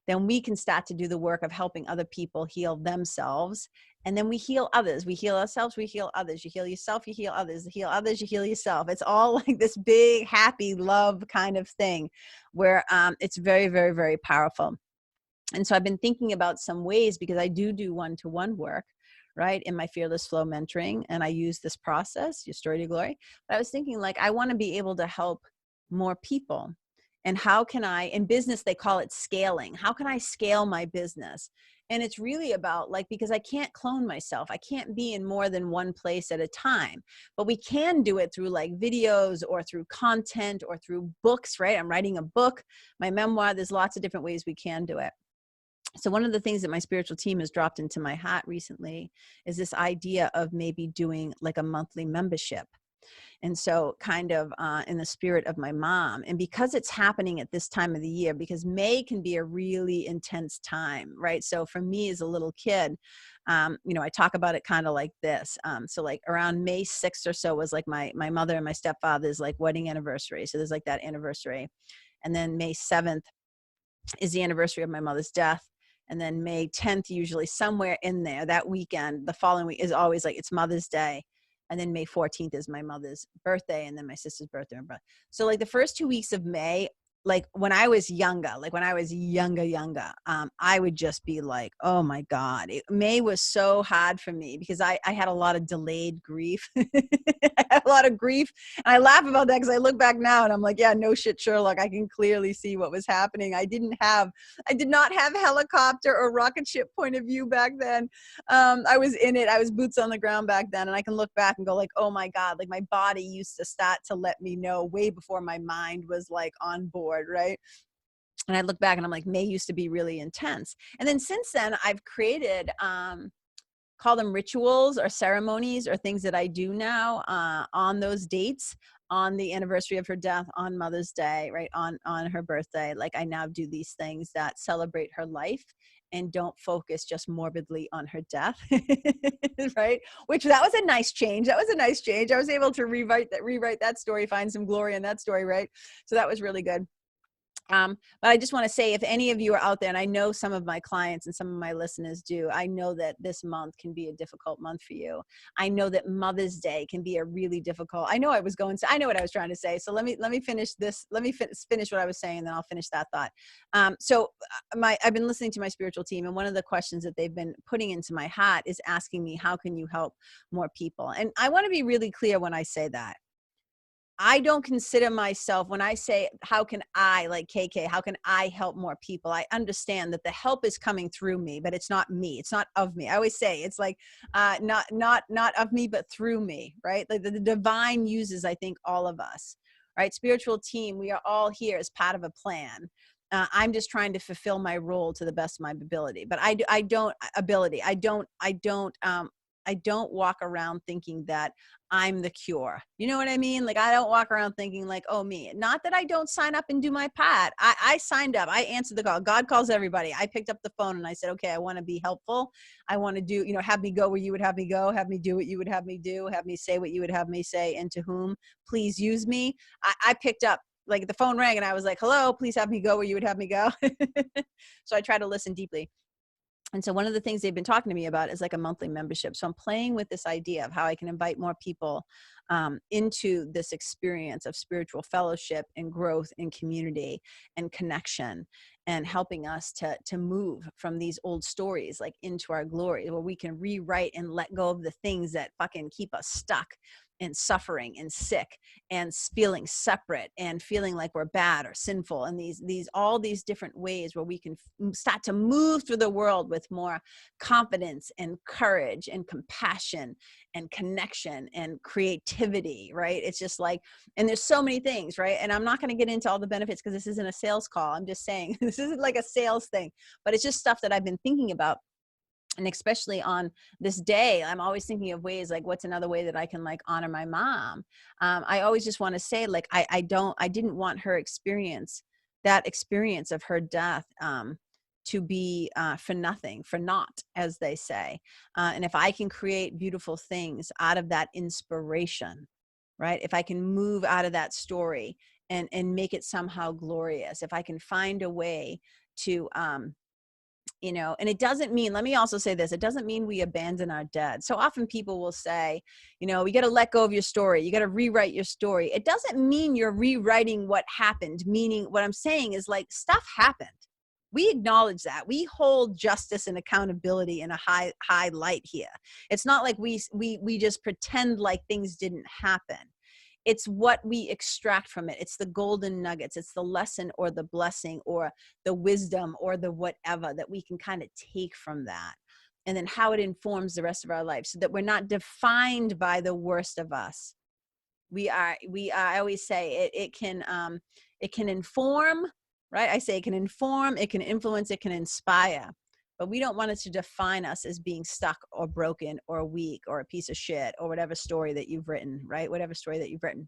[SPEAKER 1] then we can start to do the work of helping other people heal themselves. And then we heal others. We heal ourselves, we heal others. You heal yourself, you heal others. You heal others, you heal yourself. It's all like this big, happy love kind of thing, where it's very, very, very powerful. And so I've been thinking about some ways, because I do one-to-one work, right, in my Fearless Flow mentoring. And I use this process, your story to glory. But I was thinking, like, I want to be able to help more people. And how can I, in business, they call it scaling. How can I scale my business? And it's really about, like, because I can't clone myself. I can't be in more than one place at a time, but we can do it through like videos or through content or through books, right? I'm writing a book, my memoir, there's lots of different ways we can do it. So one of the things that my spiritual team has dropped into my hat recently is this idea of maybe doing like a monthly membership. And so kind of in the spirit of my mom, and because it's happening at this time of the year, because May can be a really intense time, right? So for me as a little kid, you know, I talk about it kind of like this. So like around May 6th or so was like my mother and my stepfather's like wedding anniversary. So there's like that anniversary. And then May 7th is the anniversary of my mother's death. And then May 10th, usually somewhere in there, that weekend, the following week is always like, it's Mother's Day. And then May 14th is my mother's birthday, and then my sister's birthday. So like the first 2 weeks of May, like when I was younger, I would just be like, oh my God, May was so hard for me because I had a lot of delayed grief. I had a lot of grief. And I laugh about that because I look back now and I'm like, yeah, no shit, Sherlock. I can clearly see what was happening. I did not have helicopter or rocket ship point of view back then. I was in it. I was boots on the ground back then. And I can look back and go like, oh my God, like my body used to start to let me know way before my mind was like on board. Right. And I look back and I'm like, May used to be really intense. And then since then I've created, call them rituals or ceremonies or things that I do now on those dates, on the anniversary of her death, on Mother's Day, right, on her birthday. Like I now do these things that celebrate her life and don't focus just morbidly on her death, right? Which that was a nice change. That was a nice change. I was able to rewrite that story, find some glory in that story, right? So that was really good. But I just want to say, if any of you are out there, and I know some of my clients and some of my listeners do, I know that this month can be a difficult month for you. I know that Mother's Day can be a really difficult, I know what I was trying to say. So let me finish this. Let me finish what I was saying, and then I'll finish that thought. I've been listening to my spiritual team, and one of the questions that they've been putting into my hat is asking me, how can you help more people? And I want to be really clear when I say that. I don't consider myself, when I say, how can I, like KK, how can I help more people? I understand that the help is coming through me, but it's not me. It's not of me. I always say it's like, not of me, but through me, right? Like the divine uses, I think, all of us, right? Spiritual team, we are all here as part of a plan. I'm just trying to fulfill my role to the best of my ability, but I don't walk around thinking that I'm the cure. You know what I mean? Like, I don't walk around thinking like, oh, me. Not that I don't sign up and do my part. I signed up. I answered the call. God calls everybody. I picked up the phone and I said, okay, I want to be helpful. I want to do, have me go where you would have me go, have me do what you would have me do, have me say what you would have me say, and to whom. Please use me. I picked up, like the phone rang and I was like, hello, please have me go where you would have me go. So I try to listen deeply. And so one of the things they've been talking to me about is like a monthly membership. So I'm playing with this idea of how I can invite more people into this experience of spiritual fellowship and growth and community and connection, and helping us to move from these old stories like into our glory, where we can rewrite and let go of the things that fucking keep us stuck and suffering and sick and feeling separate and feeling like we're bad or sinful, and all these different ways where we can start to move through the world with more confidence and courage and compassion and connection and creativity, right? It's just like, and there's so many things, right? And I'm not going to get into all the benefits because this isn't a sales call. I'm just saying this isn't like a sales thing, but it's just stuff that I've been thinking about. And especially on this day, I'm always thinking of ways like, what's another way that I can like honor my mom? I always just want to say, like, I didn't want her experience of her death to be for nothing, for naught, as they say. And if I can create beautiful things out of that inspiration, right? If I can move out of that story and make it somehow glorious, if I can find a way to, and it doesn't mean, let me also say this, it doesn't mean we abandon our dead. So often people will say, you got to let go of your story. You got to rewrite your story. It doesn't mean you're rewriting what happened, meaning what I'm saying is like, stuff happened. We acknowledge that. We hold justice and accountability in a high light here. It's not like we just pretend like things didn't happen. It's what we extract from it. It's the golden nuggets. It's the lesson or the blessing or the wisdom or the whatever that we can kind of take from that. And then how it informs the rest of our life, so that we're not defined by the worst of us. I always say it can inform, right? I say it can inform, it can influence, it can inspire. But we don't want it to define us as being stuck or broken or weak or a piece of shit or whatever story that you've written, right? Whatever story that you've written.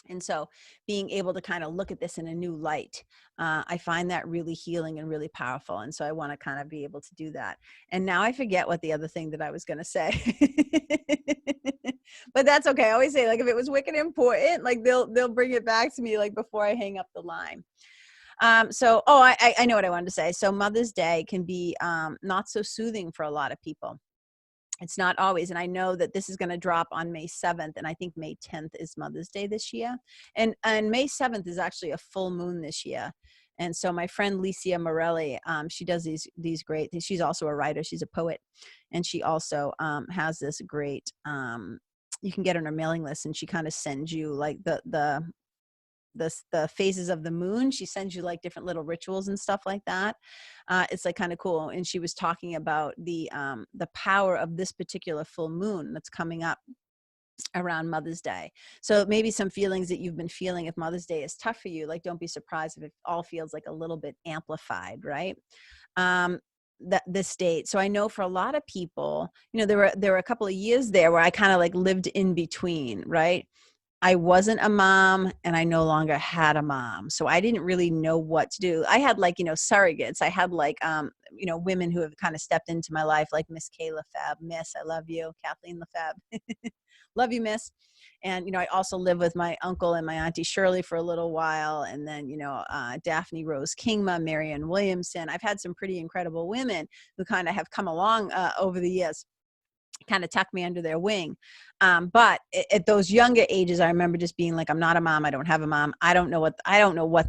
[SPEAKER 1] And so being able to kind of look at this in a new light, I find that really healing and really powerful. And so I want to kind of be able to do that. And now I forget what the other thing that I was going to say, but that's okay. I always say, like, if it was wicked important, like they'll bring it back to me, like before I hang up the line. I know what I wanted to say. So Mother's Day can be not so soothing for a lot of people. It's not always. And I know that this is going to drop on May 7th. And I think May 10th is Mother's Day this year. And May 7th is actually a full moon this year. And so my friend Licia Morelli, she does these great things. She's also a writer. She's a poet. And she also has this great, you can get on her mailing list, and she kind of sends you like the phases of the moon. She sends you like different little rituals and stuff like that. It's like kind of cool. And she was talking about the power of this particular full moon that's coming up around Mother's Day. So maybe some feelings that you've been feeling if Mother's Day is tough for you, like, don't be surprised if it all feels like a little bit amplified, right? This date. So I know for a lot of people, there were a couple of years there where I kind of like lived in between, right? I wasn't a mom and I no longer had a mom. So I didn't really know what to do. I had like, surrogates. I had like, women who have kind of stepped into my life, like Miss Kay Lefebvre. Miss, I love you. Kathleen Lefebvre. Love you, Miss. And, I also lived with my uncle and my auntie Shirley for a little while. And then, Daphne Rose Kingma, Marianne Williamson. I've had some pretty incredible women who kind of have come along over the years, kind of tucked me under their wing. But at those younger ages, I remember just being like, I'm not a mom. I don't have a mom. I don't know what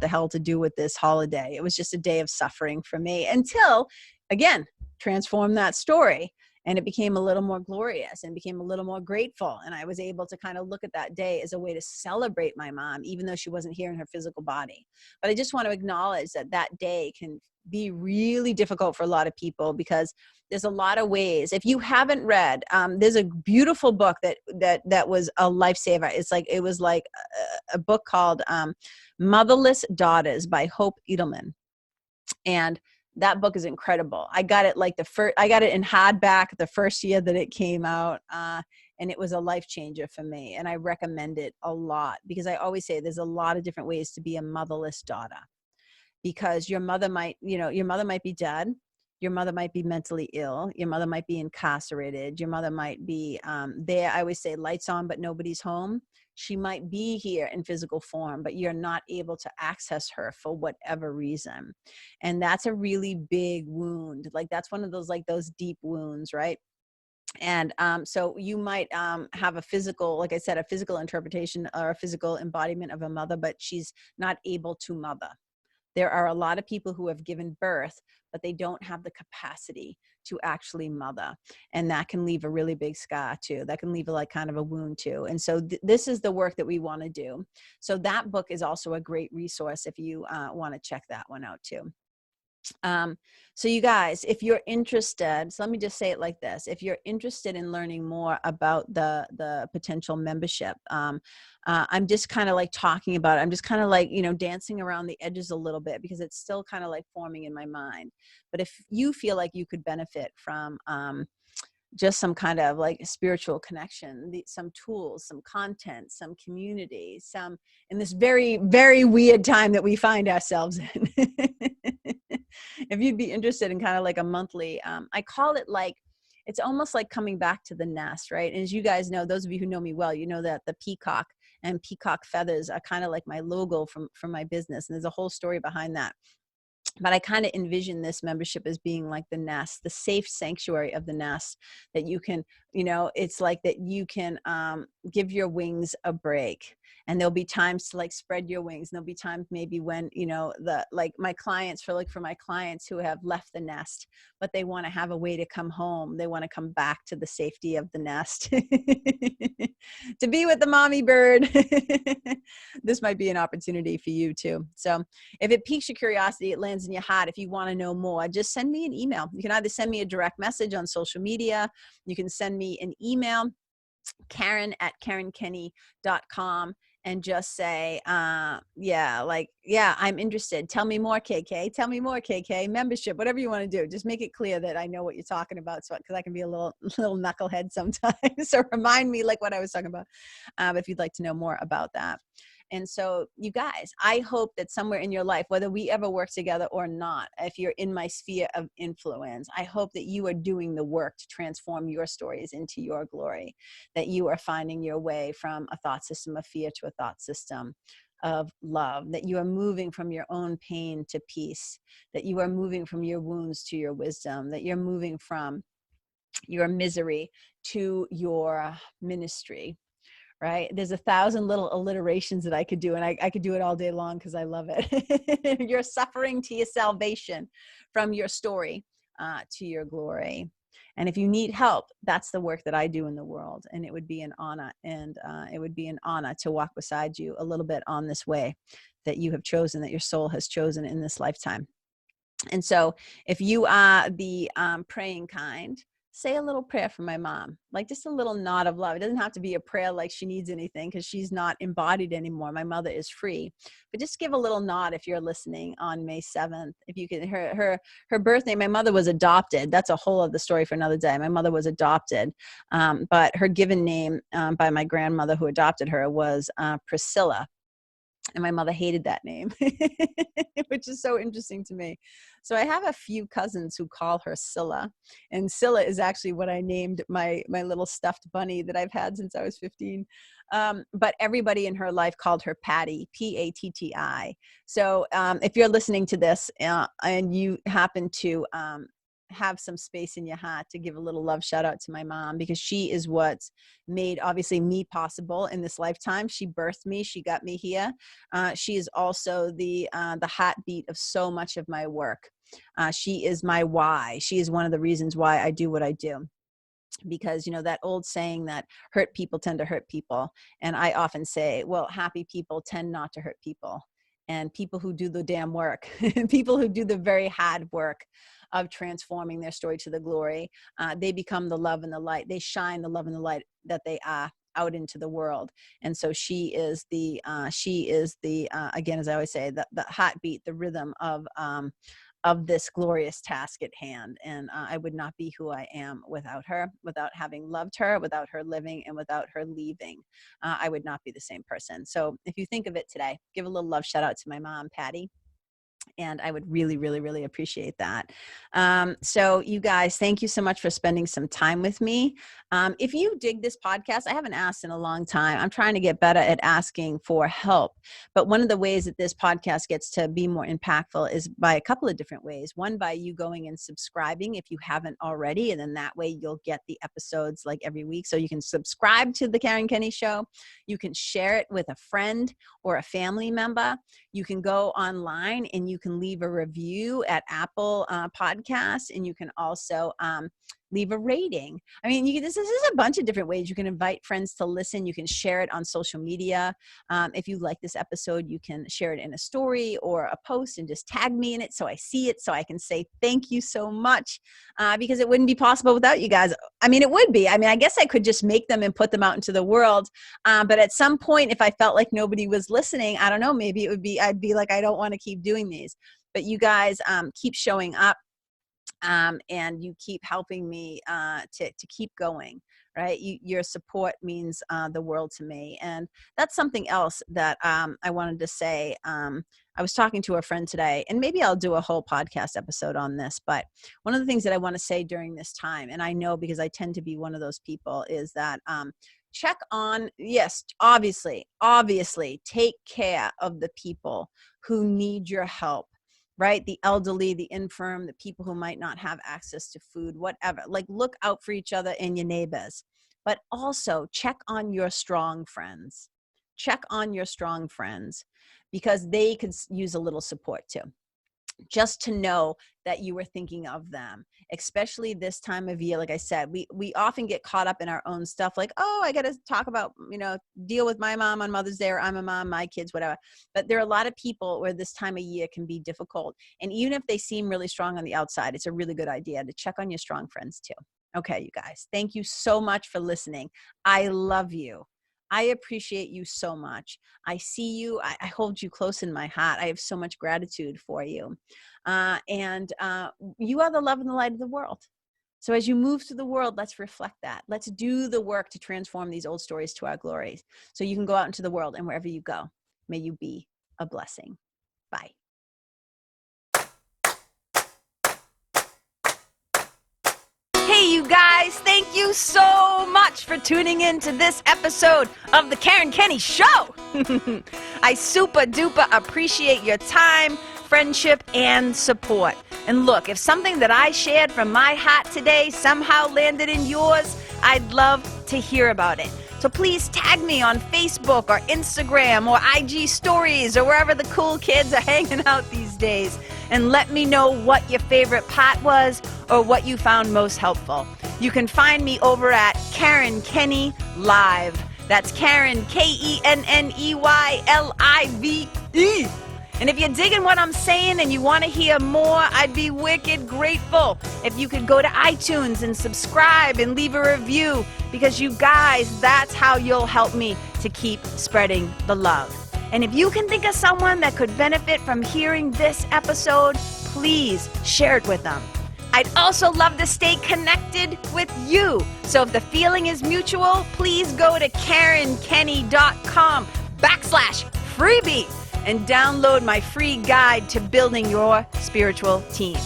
[SPEAKER 1] the hell to do with this holiday. It was just a day of suffering for me until, again, transform that story and it became a little more glorious and became a little more grateful. And I was able to kind of look at that day as a way to celebrate my mom, even though she wasn't here in her physical body. But I just want to acknowledge that that day can be really difficult for a lot of people, because there's a lot of ways. If you haven't read, there's a beautiful book that was a lifesaver. It was like a book called Motherless Daughters by Hope Edelman. And that book is incredible. I got it I got it in hardback the first year that it came out. And it was a life changer for me. And I recommend it a lot, because I always say there's a lot of different ways to be a motherless daughter, because your mother might be dead. Your mother might be mentally ill. Your mother might be incarcerated. Your mother might be there. I always say lights on, but nobody's home. She might be here in physical form, but you're not able to access her for whatever reason. And that's a really big wound. Like that's one of those, like those deep wounds, right? And so you might have a physical, like I said, a physical interpretation or a physical embodiment of a mother, but she's not able to mother. There are a lot of people who have given birth, but they don't have the capacity to actually mother. And that can leave a really big scar too. That can leave like kind of a wound too. And so this is the work that we want to do. So that book is also a great resource if you want to check that one out too. So you guys, if you're interested, so let me just say it like this. If you're interested in learning more about the potential membership, I'm just kind of like talking about it. I'm just kind of like, dancing around the edges a little bit, because it's still kind of like forming in my mind. But if you feel like you could benefit from, just some kind of like spiritual connection, some tools, some content, some community, some in this very, very weird time that we find ourselves in. If you'd be interested in kind of like a monthly, I call it like, it's almost like coming back to the nest, right? And as you guys know, those of you who know me well, you know that the peacock and peacock feathers are kind of like my logo from my business. And there's a whole story behind that. But I kind of envision this membership as being like the nest, the safe sanctuary of the nest, that you can, it's like that you can give your wings a break. And there'll be times to like spread your wings. And there'll be times maybe when, like my clients, for my clients who have left the nest, but they want to have a way to come home. They want to come back to the safety of the nest to be with the mommy bird. This might be an opportunity for you too. So if it piques your curiosity, it lands in your heart, if you want to know more, just send me an email. You can either send me a direct message on social media. You can send me an email, Karen@KarenKenney.com, and just say, I'm interested. Tell me more, KK. Tell me more, KK. Membership, whatever you want to do. Just make it clear that I know what you're talking about, so because I can be a little knucklehead sometimes. So remind me like what I was talking about, if you'd like to know more about that. And so you guys, I hope that somewhere in your life, whether we ever work together or not, if you're in my sphere of influence, I hope that you are doing the work to transform your stories into your glory, that you are finding your way from a thought system of fear to a thought system of love, that you are moving from your own pain to peace, that you are moving from your wounds to your wisdom, that you're moving from your misery to your ministry. Right? There's 1,000 little alliterations that I could do, and I could do it all day long because I love it. Your suffering to your salvation, from your story to your glory. And if you need help, that's the work that I do in the world. And it would be an honor, and it would be an honor to walk beside you a little bit on this way that you have chosen, that your soul has chosen in this lifetime. And so if you are the praying kind, say a little prayer for my mom, like just a little nod of love. It doesn't have to be a prayer like she needs anything, because she's not embodied anymore. My mother is free, but just give a little nod if you're listening on May 7th. If you can, her birthday, my mother was adopted. That's a whole other story for another day. My mother was adopted, but her given name by my grandmother who adopted her was Priscilla. And my mother hated that name, which is so interesting to me. So I have a few cousins who call her Scylla, and Scylla is actually what I named my little stuffed bunny that I've had since I was 15. But everybody in her life called her Patty, P-A-T-T-I. So if you're listening to this and you happen to have some space in your heart to give a little love shout out to my mom, because she is what's made obviously me possible in this lifetime. She birthed me. She got me here. She is also the heartbeat of so much of my work. She is my why. She is one of the reasons why I do what I do. because, that old saying that hurt people tend to hurt people. And I often say, well, happy people tend not to hurt people. And people who do the damn work, people who do the very hard work of transforming their story to the glory, they become the love and the light. They shine the love and the light that they are out into the world. And so she is the again, as I always say, the heartbeat, the rhythm of this glorious task at hand. And I would not be who I am without her, without having loved her, without her living, and without her leaving. I would not be the same person. So if you think of it today, give a little love shout out to my mom, Patty. And I would really, really, really appreciate that. So you guys, thank you so much for spending some time with me. If you dig this podcast, I haven't asked in a long time. I'm trying to get better at asking for help. But one of the ways that this podcast gets to be more impactful is by a couple of different ways. One, by you going and subscribing if you haven't already. And then that way you'll get the episodes like every week. So you can subscribe to the Karen Kenney Show. You can share it with a friend or a family member. You can go online and you can leave a review at Apple Podcasts, and you can also leave a rating. I mean, this is a bunch of different ways. You can invite friends to listen. You can share it on social media. If you like this episode, you can share it in a story or a post and just tag me in it so I see it, so I can say thank you so much, because it wouldn't be possible without you guys. I mean, it would be. I mean, I guess I could just make them and put them out into the world. But at some point, if I felt like nobody was listening, I don't know, maybe it would be, I'd be like, I don't want to keep doing these. But you guys keep showing up. And you keep helping me to keep going, right? Your support means the world to me. And that's something else that I wanted to say. I was talking to a friend today, and maybe I'll do a whole podcast episode on this, but one of the things that I want to say during this time, and I know because I tend to be one of those people, is that check on, yes, obviously, take care of the people who need your help. Right? The elderly, the infirm, the people who might not have access to food, whatever. Like, look out for each other and your neighbors. But also check on your strong friends. Check on your strong friends, because they could use a little support too. Just to know that you were thinking of them, especially this time of year. Like I said, we often get caught up in our own stuff. Like, oh, I got to talk about, deal with my mom on Mother's Day, or I'm a mom, my kids, whatever. But there are a lot of people where this time of year can be difficult. And even if they seem really strong on the outside, it's a really good idea to check on your strong friends too. Okay, you guys, thank you so much for listening. I love you. I appreciate you so much. I see you. I hold you close in my heart. I have so much gratitude for you. And you are the love and the light of the world. So as you move through the world, let's reflect that. Let's do the work to transform these old stories to our glories. So you can go out into the world, and wherever you go, may you be a blessing. Bye. Hey, you guys, thank you so much for tuning in to this episode of the Karen Kenney Show. I super duper appreciate your time, friendship, and support. And look, if something that I shared from my heart today somehow landed in yours, I'd love to hear about it. So please tag me on Facebook or Instagram or IG stories or wherever the cool kids are hanging out these days, and let me know what your favorite part was or what you found most helpful. You can find me over at Karen Kenney Live. That's Karen, KenneYlive. And if you're digging what I'm saying and you want to hear more, I'd be wicked grateful if you could go to iTunes and subscribe and leave a review, because you guys, that's how you'll help me to keep spreading the love. And if you can think of someone that could benefit from hearing this episode, please share it with them. I'd also love to stay connected with you. So if the feeling is mutual, please go to KarenKenney.com/freebie and download my free guide to building your spiritual team.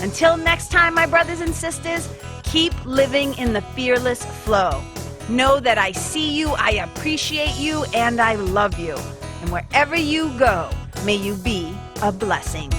[SPEAKER 1] Until next time, my brothers and sisters, keep living in the fearless flow. Know that I see you, I appreciate you, and I love you. And wherever you go, may you be a blessing.